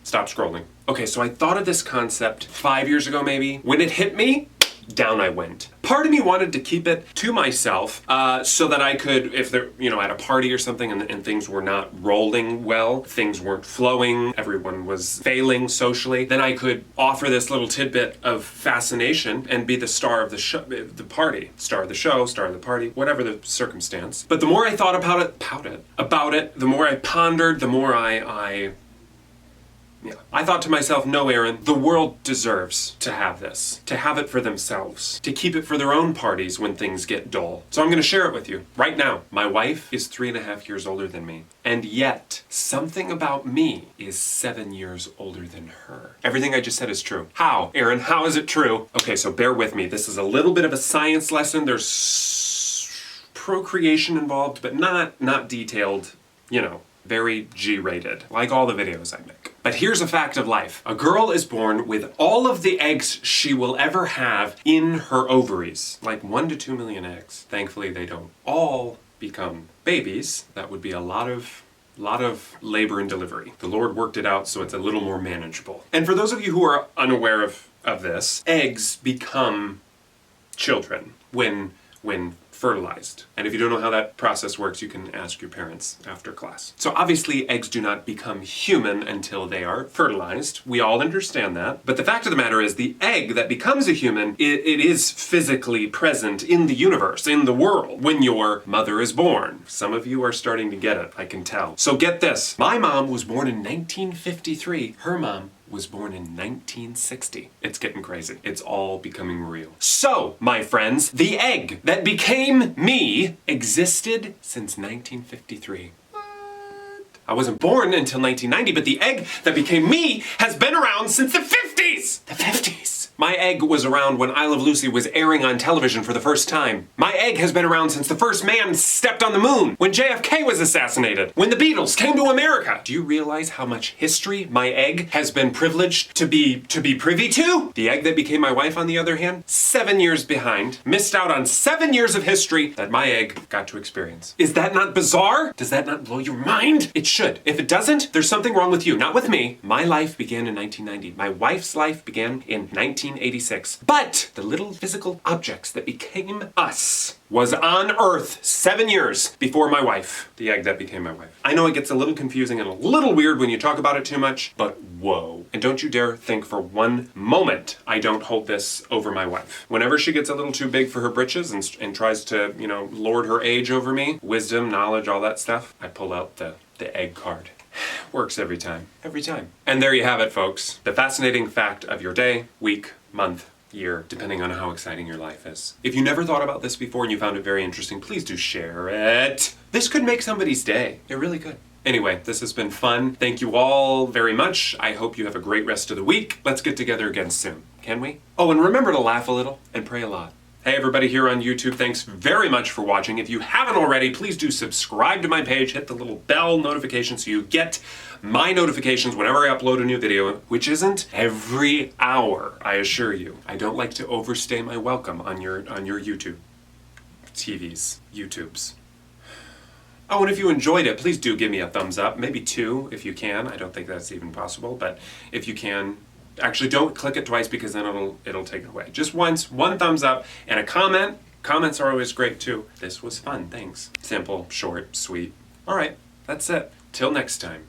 Stop scrolling. Okay, so I thought of this concept 5 years ago maybe. When it hit me, down I went. Part of me wanted to keep it to myself so that I could, if they're, at a party or something and things were not rolling well, things weren't flowing, everyone was failing socially, then I could offer this little tidbit of fascination and be the star of the show, the party. Star of the show, star of the party, whatever the circumstance. But the more I thought about it, the more I pondered, the more I thought to myself, no, Aaron, the world deserves to have this, to have it for themselves, to keep it for their own parties when things get dull. So I'm going to share it with you right now. My wife is 3.5 years older than me, and yet something about me is 7 years older than her. Everything I just said is true. How, Aaron? How is it true? Okay, so bear with me. This is a little bit of a science lesson. There's procreation involved, but not detailed, very G-rated, like all the videos I make. But here's a fact of life. A girl is born with all of the eggs she will ever have in her ovaries. Like 1 to 2 million eggs. Thankfully, they don't all become babies. That would be a lot of labor and delivery. The Lord worked it out so it's a little more manageable. And for those of you who are unaware of this, eggs become children when fertilized. And if you don't know how that process works, you can ask your parents after class. So obviously eggs do not become human until they are fertilized. We all understand that. But the fact of the matter is the egg that becomes a human, it is physically present in the universe, in the world, when your mother is born. Some of you are starting to get it, I can tell. So get this. My mom was born in 1953. Her mom was born in 1960. It's getting crazy. It's all becoming real. So, my friends, the egg that became me existed since 1953. What? I wasn't born until 1990, but the egg that became me has been around since the 50s! The 50s! My egg was around when I Love Lucy was airing on television for the first time. My egg has been around since the first man stepped on the moon, when JFK was assassinated, when the Beatles came to America. Do you realize how much history my egg has been privileged to be privy to? The egg that became my wife, on the other hand, 7 years behind, missed out on 7 years of history that my egg got to experience. Is that not bizarre? Does that not blow your mind? It should. If it doesn't, there's something wrong with you, not with me. My life began in 1990. My wife's life began in 1986. But the little physical objects that became us was on Earth 7 years before my wife, the egg that became my wife. I know it gets a little confusing and a little weird when you talk about it too much, but whoa. And don't you dare think for one moment I don't hold this over my wife. Whenever she gets a little too big for her britches and tries to, lord her age over me, wisdom, knowledge, all that stuff, I pull out the egg card. Works every time. Every time. And there you have it, folks. The fascinating fact of your day, week, month, year, depending on how exciting your life is. If you never thought about this before and you found it very interesting, please do share it. This could make somebody's day. It really could. Anyway, this has been fun. Thank you all very much. I hope you have a great rest of the week. Let's get together again soon. Can we? Oh, and remember to laugh a little and pray a lot. Hey everybody here on YouTube, thanks very much for watching. If you haven't already, please do subscribe to my page, hit the little bell notification so you get my notifications whenever I upload a new video, which isn't every hour, I assure you. I don't like to overstay my welcome on your YouTube YouTubes. Oh, and if you enjoyed it, please do give me a thumbs up, maybe 2 if you can. I don't think that's even possible, but if you can, actually don't click it twice because then it'll take it away. Just once, 1 thumbs up, and a comment. Comments are always great too. This was fun, thanks. Simple, short, sweet. All right, that's it. Till next time.